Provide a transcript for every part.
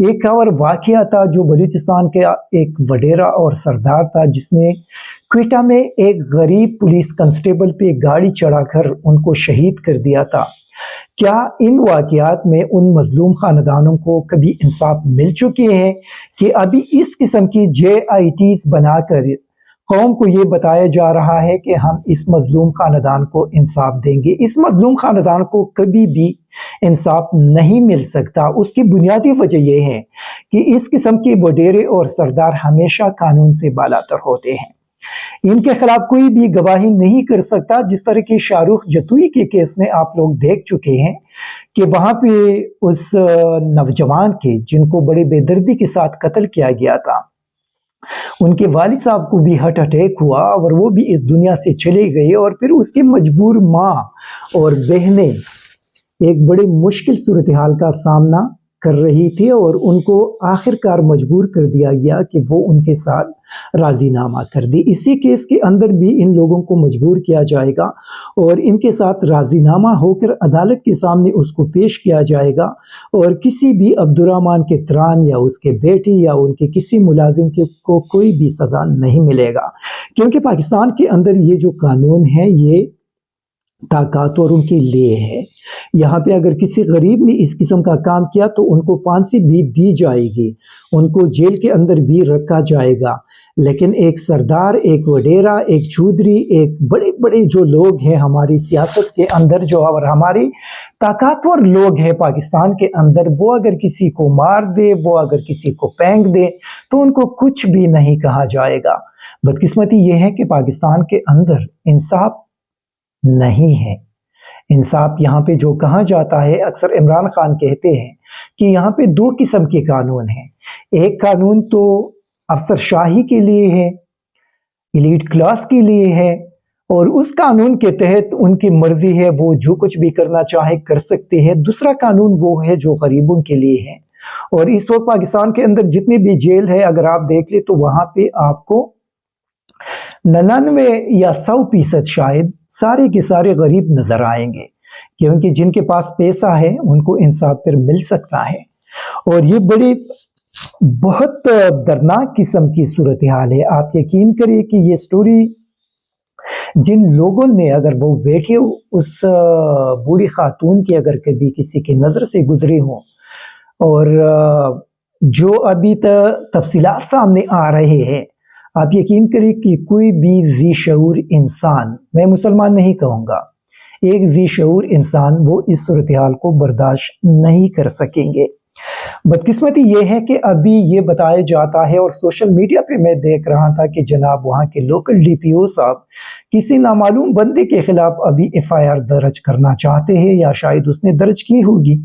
ایک اور واقعہ تھا جو بلوچستان کے ایک وڈیرا اور سردار تھا جس نے کوئٹہ میں ایک غریب پولیس کنسٹیبل پہ گاڑی چڑھا کر ان کو شہید کر دیا تھا۔ کیا ان واقعات میں ان مظلوم خاندانوں کو کبھی انصاف مل چکے ہیں کہ ابھی اس قسم کی JITs بنا کر قوم کو یہ بتایا جا رہا ہے کہ ہم اس مظلوم خاندان کو انصاف دیں گے؟ اس مظلوم خاندان کو کبھی بھی انصاف نہیں مل سکتا۔ اس کی بنیادی وجہ یہ ہے کہ اس قسم کے وڈیرے اور سردار ہمیشہ قانون سے بالاتر ہوتے ہیں۔ ان کے خلاف کوئی بھی گواہی نہیں کر سکتا، جس طرح کی شاہ رخ جتوئی کے کیس میں آپ لوگ دیکھ چکے ہیں کہ وہاں پہ اس نوجوان کے جن کو بڑے بے دردی کے ساتھ قتل کیا گیا تھا، ان کے والد صاحب کو بھی ہارٹ اٹیک ہوا اور وہ بھی اس دنیا سے چلے گئے، اور پھر اس کے مجبور ماں اور بہنیں ایک بڑے مشکل صورتحال کا سامنا کر رہی تھی اور ان کو آخر کار مجبور کر دیا گیا کہ وہ ان کے ساتھ راضی نامہ کر دے۔ اسی کیس کے اندر بھی ان لوگوں کو مجبور کیا جائے گا اور ان کے ساتھ راضی نامہ ہو کر عدالت کے سامنے اس کو پیش کیا جائے گا، اور کسی بھی عبدالرحمن کے تران یا اس کے بیٹی یا ان کے کسی ملازم کو کوئی بھی سزا نہیں ملے گا، کیونکہ پاکستان کے اندر یہ جو قانون ہے یہ طاقتوروں کے لیے ہے۔ یہاں پہ اگر کسی غریب نے اس قسم کا کام کیا تو ان کو پھانسی بھی دی جائے گی، ان کو جیل کے اندر بھی رکھا جائے گا، لیکن ایک سردار، ایک وڈیرا، ایک چودھری، ایک بڑے بڑے جو لوگ ہیں ہماری سیاست کے اندر جو اور ہماری طاقتور لوگ ہیں پاکستان کے اندر، وہ اگر کسی کو مار دے، وہ اگر کسی کو پھینک دے تو ان کو کچھ بھی نہیں کہا جائے گا۔ بدقسمتی یہ ہے کہ پاکستان کے اندر انصاف نہیں ہے۔ انصاف یہاں پہ جو کہا جاتا ہے، اکثر عمران خان کہتے ہیں کہ یہاں پہ دو قسم کے قانون ہیں۔ ایک قانون تو افسر شاہی کے لیے ہے، ایلیٹ کلاس کے لیے ہے، اور اس قانون کے تحت ان کی مرضی ہے، وہ جو کچھ بھی کرنا چاہے کر سکتے ہیں۔ دوسرا قانون وہ ہے جو غریبوں کے لیے ہے، اور اس وقت پاکستان کے اندر جتنے بھی جیل ہے اگر آپ دیکھ لیں تو وہاں پہ آپ کو 99 یا 100% شاید سارے کے سارے غریب نظر آئیں گے، کیونکہ جن کے پاس پیسہ ہے ان کو انصاف پر مل سکتا ہے۔ اور یہ بڑی بہت دردناک قسم کی صورتحال ہے۔ آپ یقین کریں کہ یہ سٹوری جن لوگوں نے، اگر وہ بیٹھے اس بوڑھی خاتون کی اگر کبھی کسی کی نظر سے گزرے ہوں، اور جو ابھی تفصیلات سامنے آ رہے ہیں، آپ یقین کریں کہ کوئی بھی ذی شعور انسان، میں مسلمان نہیں کہوں گا، ایک ذی شعور انسان وہ اس صورتحال کو برداشت نہیں کر سکیں گے۔ بدقسمتی یہ ہے کہ ابھی یہ بتایا جاتا ہے، اور سوشل میڈیا پہ میں دیکھ رہا تھا کہ جناب وہاں کے لوکل DPO صاحب کسی نامعلوم بندے کے خلاف ابھی FIR درج کرنا چاہتے ہیں، یا شاید اس نے درج کی ہوگی۔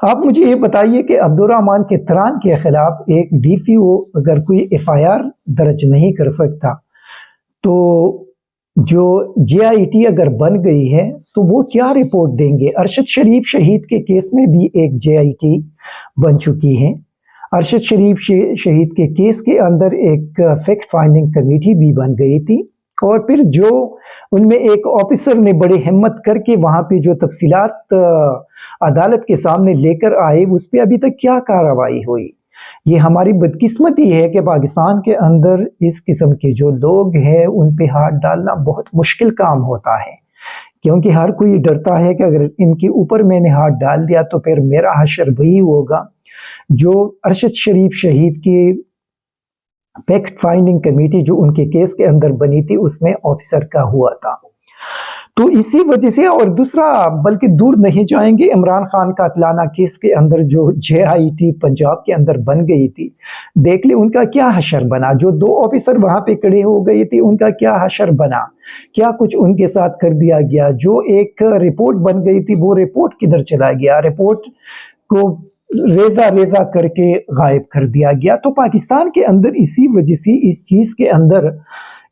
آپ مجھے یہ بتائیے کہ عبدالرحمن کے تران کے خلاف ایک DPO اگر کوئی FIR درج نہیں کر سکتا تو جو JIT اگر بن گئی ہے تو وہ کیا رپورٹ دیں گے؟ ارشد شریف شہید کے کیس میں بھی ایک JIT بن چکی ہے۔ ارشد شریف شہید کے کیس کے اندر ایک فیکٹ فائنڈنگ کمیٹی بھی بن گئی تھی، اور پھر جو ان میں ایک آفیسر نے بڑی ہمت کر کے وہاں پہ جو تفصیلات عدالت کے سامنے لے کر آئے، اس پہ ابھی تک کیا کارروائی ہوئی؟ یہ ہماری بدقسمتی ہے کہ پاکستان کے اندر اس قسم کے جو لوگ ہیں ان پہ ہاتھ ڈالنا بہت مشکل کام ہوتا ہے، کیونکہ ہر کوئی ڈرتا ہے کہ اگر ان کے اوپر میں نے ہاتھ ڈال دیا تو پھر میرا حشر وہی ہوگا جو ارشد شریف شہید کی فیکٹ فائنڈنگ کمیٹی جو ان کے کیس کے اندر بنی تھی اس میں آفیسر کا ہوا تھا۔ تو اسی وجہ سے، اور دوسرا بلکہ دور نہیں جائیں گے، عمران خان قاتلانہ کیس کے اندر جو JIT پنجاب کے اندر بن گئی تھی، دیکھ لیں ان کا کیا حشر بنا۔ جو 2 آفیسر وہاں پہ کھڑے ہو گئی تھی ان کا کیا حشر بنا، کیا کچھ ان کے ساتھ کر دیا گیا۔ جو ایک رپورٹ بن گئی تھی وہ رپورٹ کدھر چلا گیا، رپورٹ کو ریزہ ریزہ کر کے غائب کر دیا گیا۔ تو پاکستان کے اندر اسی وجہ سے اس چیز کے اندر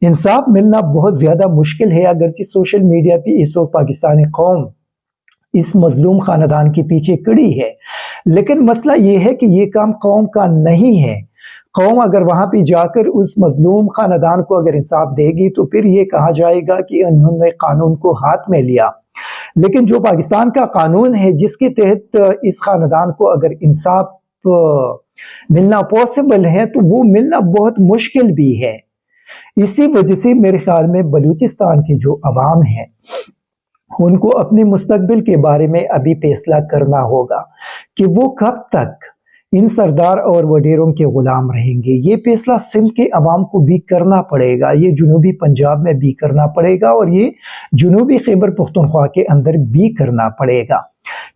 انصاف ملنا بہت زیادہ مشکل ہے۔ اگرچہ سوشل میڈیا پہ اس وقت پاکستانی قوم اس مظلوم خاندان کے پیچھے کڑی ہے، لیکن مسئلہ یہ ہے کہ یہ کام قوم کا نہیں ہے۔ قوم اگر وہاں پہ جا کر اس مظلوم خاندان کو اگر انصاف دے گی تو پھر یہ کہا جائے گا کہ انہوں نے قانون کو ہاتھ میں لیا۔ لیکن جو پاکستان کا قانون ہے جس کے تحت اس خاندان کو اگر انصاف ملنا پاسبل ہے تو وہ ملنا بہت مشکل بھی ہے. اسی وجہ سے میرے خیال میں بلوچستان کی جو عوام ہے ان کو اپنے مستقبل کے بارے میں ابھی فیصلہ کرنا ہوگا کہ وہ کب تک ان سردار اور وڈیروں کے غلام رہیں گے. یہ فیصلہ سندھ کے عوام کو بھی کرنا پڑے گا, یہ جنوبی پنجاب میں بھی کرنا پڑے گا, اور یہ جنوبی خیبر پختونخوا کے اندر بھی کرنا پڑے گا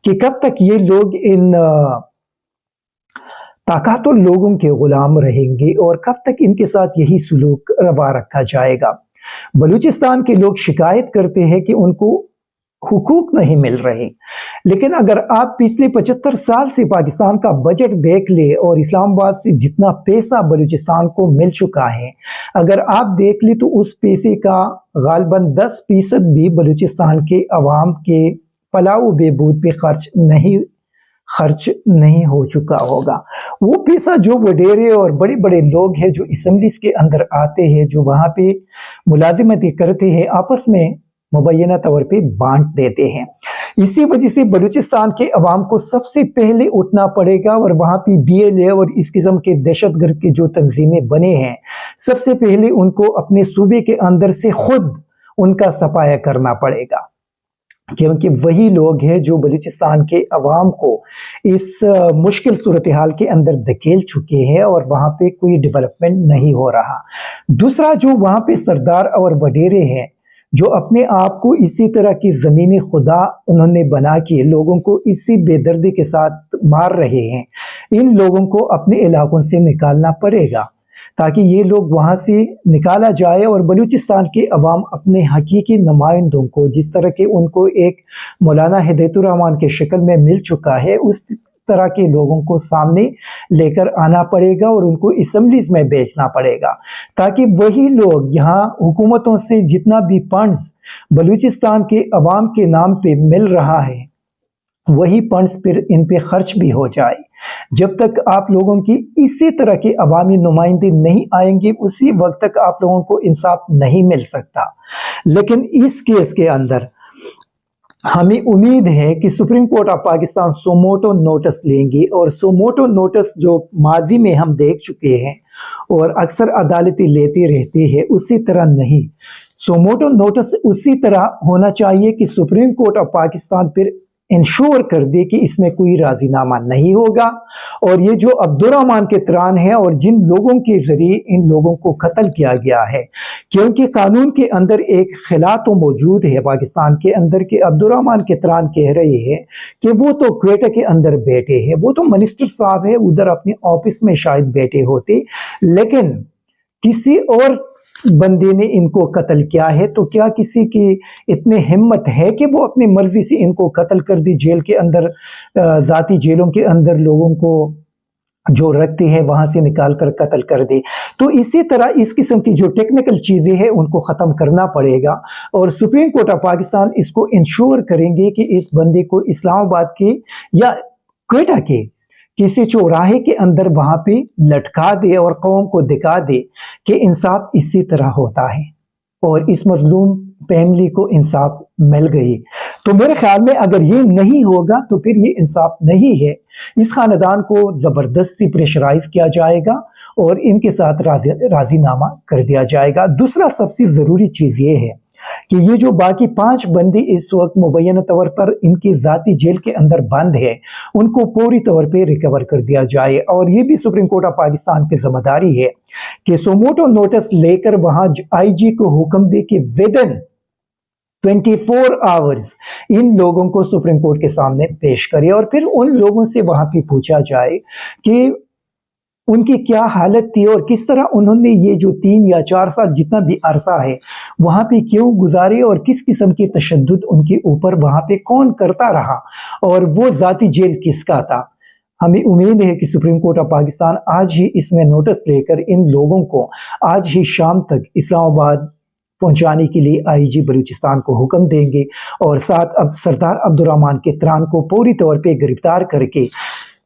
کہ کب تک یہ لوگ ان طاقتور لوگوں کے غلام رہیں گے اور کب تک ان کے ساتھ یہی سلوک روا رکھا جائے گا. بلوچستان کے لوگ شکایت کرتے ہیں کہ ان کو حقوق نہیں مل رہے, لیکن اگر آپ پچھلے 75 سال سے پاکستان کا بجٹ دیکھ لیں اور اسلام آباد سے جتنا پیسہ بلوچستان کو مل چکا ہے, اگر آپ دیکھ لیں تو اس پیسے کا غالباً 10% بھی بلوچستان کے عوام کے فلاح و بہبود پہ خرچ نہیں ہو چکا ہوگا. وہ پیسہ جو وڈیرے اور بڑے بڑے لوگ ہیں جو اسمبلیز کے اندر آتے ہیں, جو وہاں پہ ملازمتیں کرتے ہیں, آپس میں مبینہ طور پہ بانٹ دیتے ہیں. اسی وجہ سے بلوچستان کے عوام کو سب سے پہلے اٹھنا پڑے گا, اور وہاں پہ BLA اور اس قسم کے دہشت گرد کے جو تنظیمیں بنے ہیں, سب سے پہلے ان کو اپنے صوبے کے اندر سے خود ان کا صفایا کرنا پڑے گا, کیونکہ وہی لوگ ہیں جو بلوچستان کے عوام کو اس مشکل صورتحال کے اندر دھکیل چکے ہیں اور وہاں پہ کوئی ڈیولپمنٹ نہیں ہو رہا. دوسرا, جو وہاں پہ سردار اور وڈیرے ہیں جو اپنے آپ کو اسی طرح کی زمینی خدا انہوں نے بنا کے لوگوں کو اسی بے دردی کے ساتھ مار رہے ہیں, ان لوگوں کو اپنے علاقوں سے نکالنا پڑے گا تاکہ یہ لوگ وہاں سے نکالا جائے اور بلوچستان کے عوام اپنے حقیقی نمائندوں کو, جس طرح کے ان کو ایک مولانا ہدایت الرحمان کے شکل میں مل چکا ہے, اس طرح کے لوگوں کو سامنے لے کر آنا پڑے گا اور ان کو اسمبلیز میں بیچنا پڑے گا, تاکہ وہی لوگ یہاں حکومتوں سے جتنا بھی فنڈز بلوچستان کے عوام کے نام پہ مل رہا ہے وہی فنڈز پھر ان پہ خرچ بھی ہو جائے. جب تک آپ لوگوں کی اسی طرح کے عوامی نمائندے نہیں آئیں گے اسی وقت تک آپ لوگوں کو انصاف نہیں مل سکتا. لیکن اس کیس کے اندر ہمیں امید ہے کہ supreme court of Pakistan suo motu notice لیں گے, اور سوموٹو نوٹس جو ماضی میں ہم دیکھ چکے ہیں اور اکثر عدالتیں لیتی رہتی ہے اسی طرح نہیں, سوموٹو نوٹس اسی طرح ہونا چاہیے کہ سپریم کورٹ آف پاکستان پھر انشور کر دے کہ اس میں کوئی راضی نامہ نہیں ہوگا, اور یہ جو عبدالرحمان کے تران ہیں اور جن لوگوں کے ذریعے ان لوگوں کو قتل کیا گیا ہے, کیونکہ قانون کے اندر ایک خلا تو موجود ہے پاکستان کے اندر کہ عبدالرحمان کے تران کہہ رہے ہیں کہ وہ تو کوئٹہ کے اندر بیٹھے ہیں, وہ تو منسٹر صاحب ہے, ادھر اپنے آفس میں شاید بیٹھے ہوتے, لیکن کسی اور بندے نے ان کو قتل کیا ہے, تو کیا کسی کی اتنے ہمت ہے کہ وہ اپنی مرضی سے ان کو قتل کر دی, جیل کے اندر ذاتی جیلوں کے اندر لوگوں کو جو رکھتے ہیں وہاں سے نکال کر قتل کر دے. تو اسی طرح اس قسم کی جو ٹیکنیکل چیزیں ہیں ان کو ختم کرنا پڑے گا, اور سپریم کورٹ آف پاکستان اس کو انشور کریں گے کہ اس بندے کو اسلام آباد کے یا کوئٹہ کے کسی چوراہے کے اندر وہاں پہ لٹکا دے اور قوم کو دکھا دے کہ انصاف اسی طرح ہوتا ہے اور اس مظلوم فیملی کو انصاف مل گئی. تو میرے خیال میں اگر یہ نہیں ہوگا تو پھر یہ انصاف نہیں ہے, اس خاندان کو زبردستی پریشرائز کیا جائے گا اور ان کے ساتھ راضی نامہ کر دیا جائے گا. دوسرا سب سے ضروری چیز یہ ہے کہ یہ جو باقی 5 بندی اس وقت مبینہ طور پر ان کی ذاتی جیل کے اندر بند ہے ان کو پوری طور پہ ریکور کر دیا جائے, اور یہ بھی سپریم کورٹ آف پاکستان کی ذمہ داری ہے کہ سوموٹو نوٹس لے کر وہاں IG کو حکم دے کہ ودن 24 آورز ان لوگوں کو سپریم کورٹ کے سامنے پیش کرے, اور پھر ان لوگوں سے وہاں پہ پوچھا جائے کہ ان کی کیا حالت تھی اور کس طرح انہوں نے یہ جو 3 یا 4 سال جتنا بھی عرصہ ہے وہاں پہ کیوں گزارے, اور کس قسم کی تشدد ان کے اوپر وہاں پہ کون کرتا رہا, اور وہ ذاتی جیل کس کا تھا. ہمیں امید ہے کہ سپریم کورٹ آف پاکستان آج ہی اس میں نوٹس لے کر ان لوگوں کو آج ہی شام تک اسلام آباد پہنچانے کے لیے IG بلوچستان کو حکم دیں گے, اور ساتھ اب سردار عبدالرحمان کے تران کو پوری طور پہ گرفتار کر کے.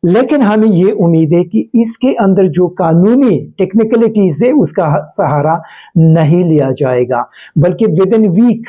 لیکن ہمیں یہ امید ہے کہ اس کے اندر جو قانونی ٹیکنیکلٹیز ہے اس کا سہارا نہیں لیا جائے گا, بلکہ ودن ویک